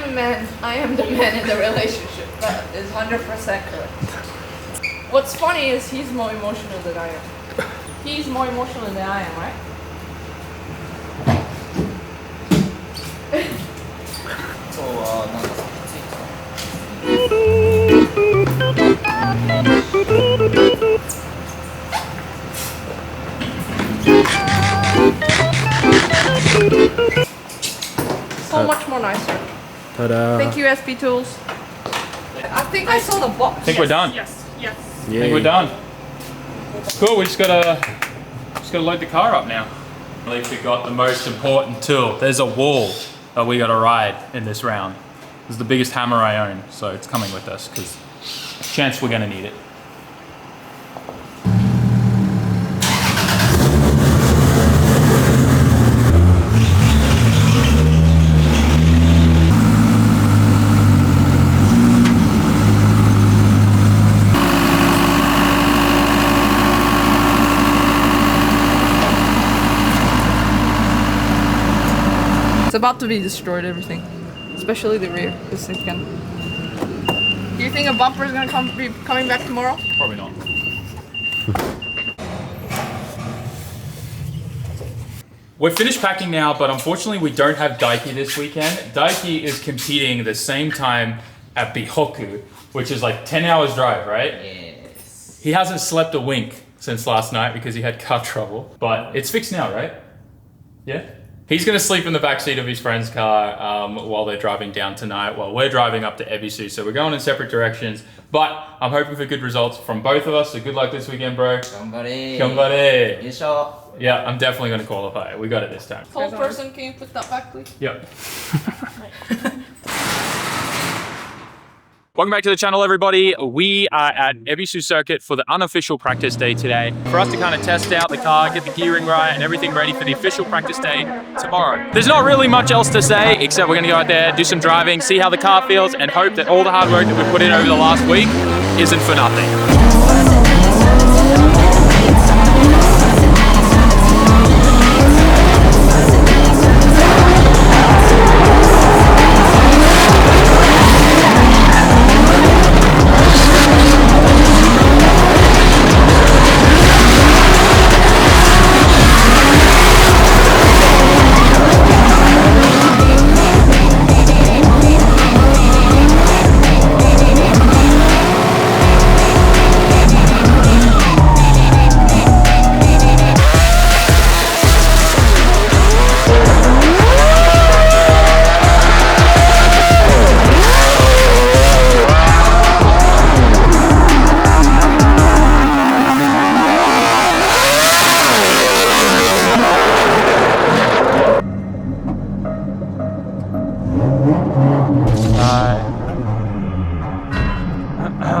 am a man. I am the man in the relationship. That is 100% correct. What's funny is he's more emotional than I am. He's more emotional than I am, right? So much more nicer. Ta-da. Thank you, SP Tools. I think I saw the box. I think we're done. Yes. I think we're done. Cool, we just gotta load the car up now. We forgot the most important tool. There's a wall that we gotta ride in this round. This is the biggest hammer I own, so it's coming with us because chance we're gonna need it. It's about to be destroyed, everything. Especially the rear, this second. Do you think a bumper is gonna be coming back tomorrow? Probably not. We're finished packing now, but unfortunately we don't have Daiki this weekend. Daiki is competing the same time at Bihoku, which is like 10 hours drive, right? Yes. He hasn't slept a wink since last night because he had car trouble, but it's fixed now, right? Yeah? He's gonna sleep in the backseat of his friend's car while they're driving down tonight, while we're driving up to Ebisu. So we're going in separate directions, but I'm hoping for good results from both of us. So good luck this weekend, bro. Kyongare. Yeah, I'm definitely gonna qualify. We got it this time. Tall person, can you put that back, please? Yep. Welcome back to the channel, everybody. We are at Ebisu Circuit for the unofficial practice day today. For us to kind of test out the car, get the gearing right, and everything ready for the official practice day tomorrow. There's not really much else to say, except we're gonna go out there, do some driving, see how the car feels, and hope that all the hard work that we put in over the last week isn't for nothing.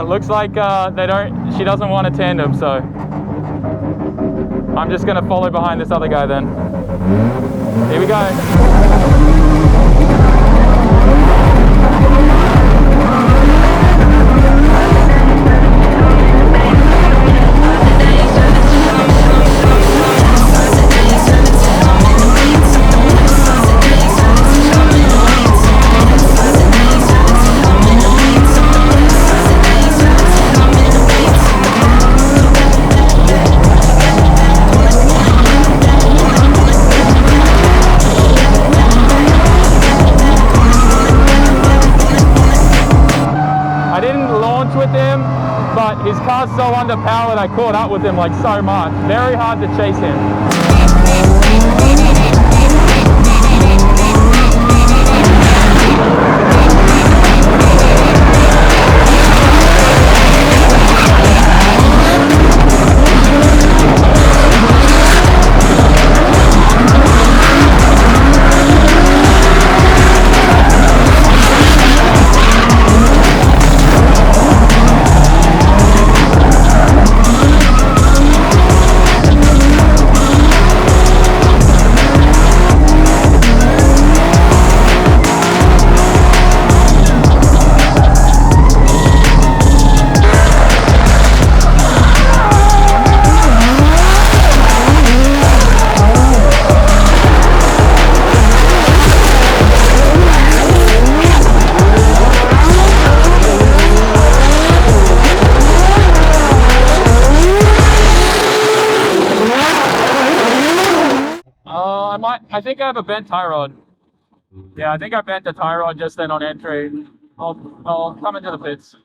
Looks like she doesn't want a tandem, so I'm just gonna follow behind this other guy then. Here we go. With him, but his car's so underpowered I caught up with him like so much. Very hard to chase him. I think I have a bent tie rod. Yeah, I think I bent the tie rod just then on entry. I'll come into the pits.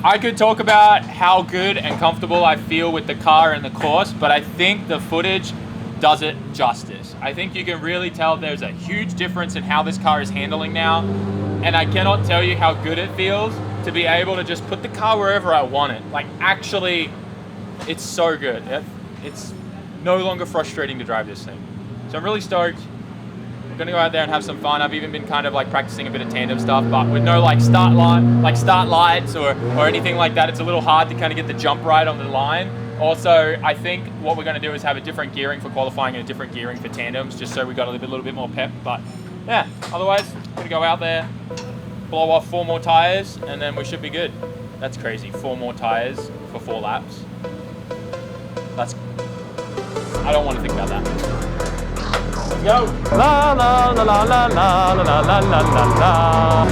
I could talk about how good and comfortable I feel with the car and the course, but I think the footage does it justice. I think you can really tell there's a huge difference in how this car is handling now, and I cannot tell you how good it feels to be able to just put the car wherever I want it. Like, actually, it's so good. It's no longer frustrating to drive this thing. So I'm really stoked. I'm gonna go out there and have some fun. I've even been kind of like practicing a bit of tandem stuff, but with no like start lights or anything like that. It's a little hard to kind of get the jump right on the line. Also, I think what we're gonna do is have a different gearing for qualifying and a different gearing for tandems, just so we got a little bit more pep. But yeah, otherwise, I'm gonna go out there, blow off 4 more tires, and then we should be good. That's crazy, 4 more tires for 4 laps. I don't want to think about that. Go. La la la la la la la la la la la.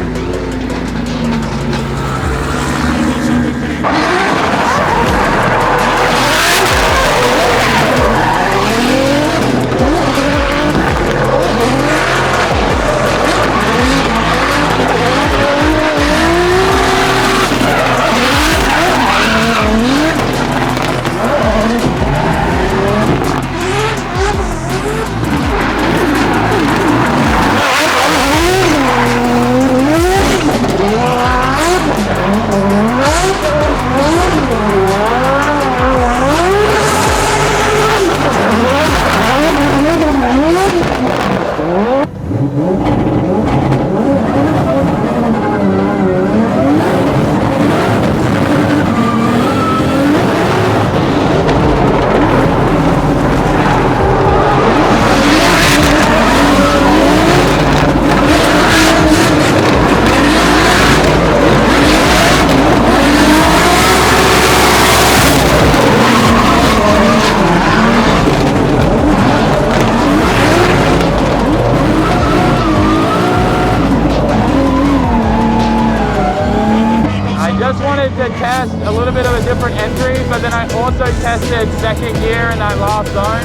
To test a little bit of a different entry, but then I also tested second gear in that last zone.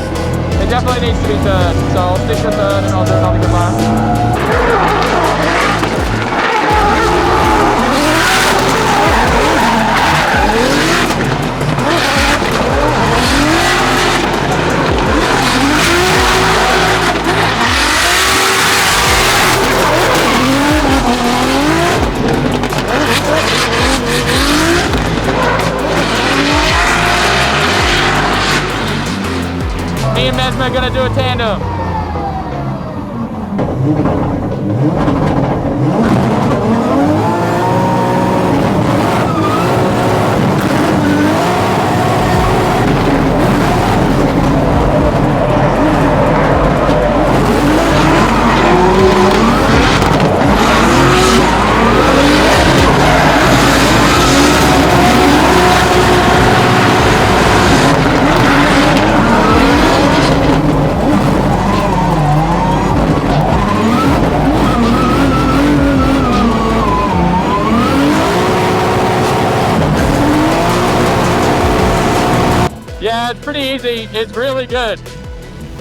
It definitely needs to be third, so I'll stick to third and I'll do another good lap. Me and Mesmer are gonna do a tandem. Yeah, it's pretty easy. It's really good.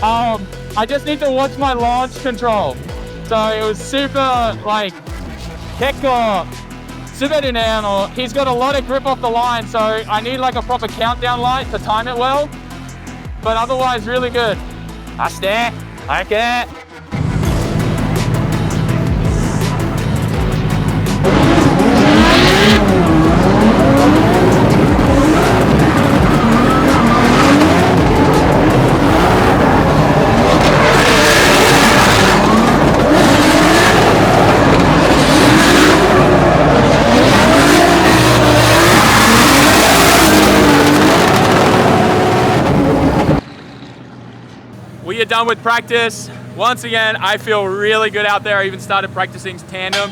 I just need to watch my launch control. So it was super, like, Kekko, super dinero. He's got a lot of grip off the line, so I need like a proper countdown light to time it well. But otherwise, really good. Aste, okay. We are done with practice. Once again, I feel really good out there. I even started practicing tandem.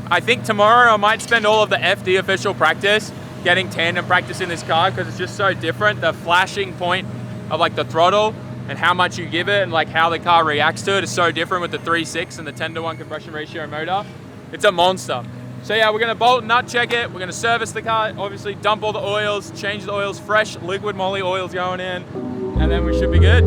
I think tomorrow I might spend all of the FD official practice getting tandem practice in this car because it's just so different. The flashing point of like the throttle and how much you give it and like how the car reacts to it is so different with the 3.6 and the 10:1 compression ratio motor. It's a monster. So yeah, we're gonna bolt and nut check it. We're gonna service the car, obviously dump all the oils, change the oils, fresh liquid moly oils going in, and then we should be good.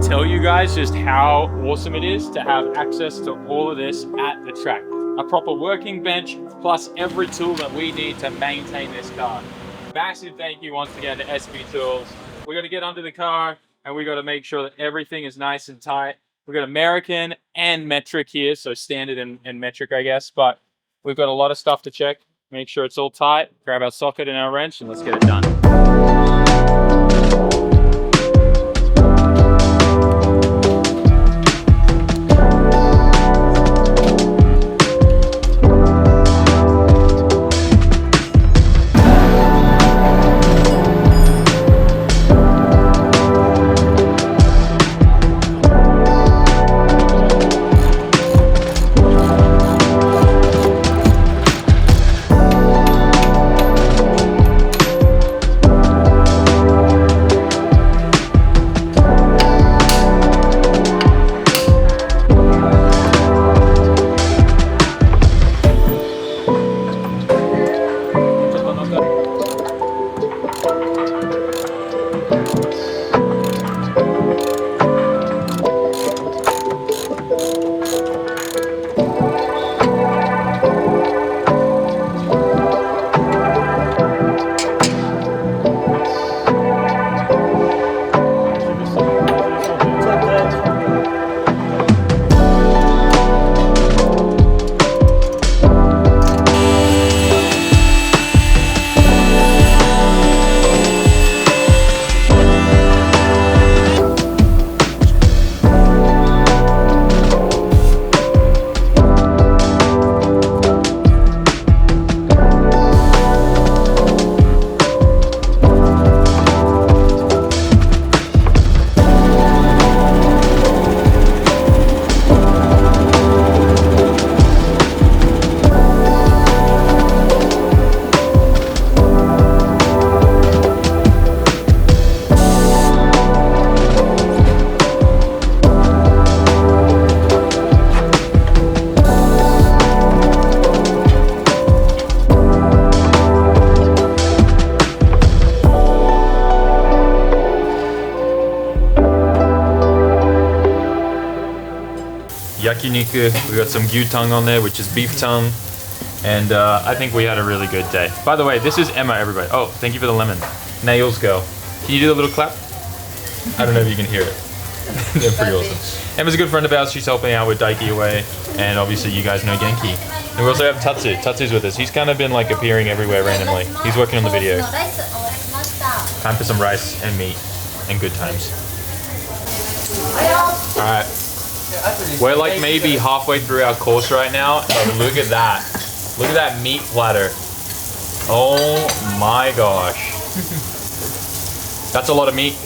Tell you guys just how awesome it is to have access to all of this at the track. A proper working bench, plus every tool that we need to maintain this car. Massive thank you once again to SB Tools. We got to get under the car and we got to make sure that everything is nice and tight. We got American and metric here, so standard and metric, I guess, but we've got a lot of stuff to check. Make sure it's all tight, grab our socket and our wrench, and let's get it done. yakiniku. We got some gyutang on there, which is beef tongue. And I think we had a really good day. By the way, this is Emma, everybody. Oh, thank you for the lemon. Nails girl. Can you do the little clap? I don't know if you can hear it. They're pretty awesome. Emma's a good friend of ours. She's helping out with Daiki away. And obviously you guys know Genki. And we also have Tatsu. Tatsu's with us. He's kind of been like appearing everywhere randomly. He's working on the video. Time for some rice and meat and good times. Alright. We're like maybe halfway through our course right now. And look at that. Look at that meat platter. Oh my gosh. That's a lot of meat.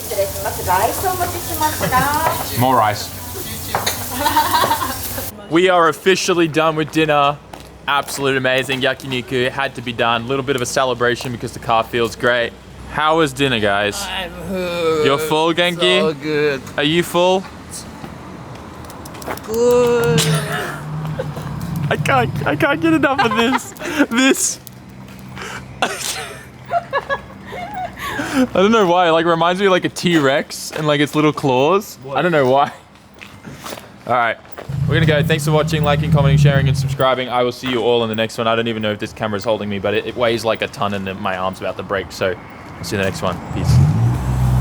More rice. We are officially done with dinner. Absolute amazing yakiniku. It had to be done. A little bit of a celebration because the car feels great. How was dinner, guys? I'm full. You're full, Genki? So good. Are you full? Good. I can't get enough of this. This. I don't know why. It like reminds me of like a T-Rex and like its little claws. What? I don't know why. All right, we're gonna go. Thanks for watching, liking, commenting, sharing, and subscribing. I will see you all in the next one. I don't even know if this camera's holding me, but it weighs like a ton and my arm's about to break. So I'll see you in the next one. Peace.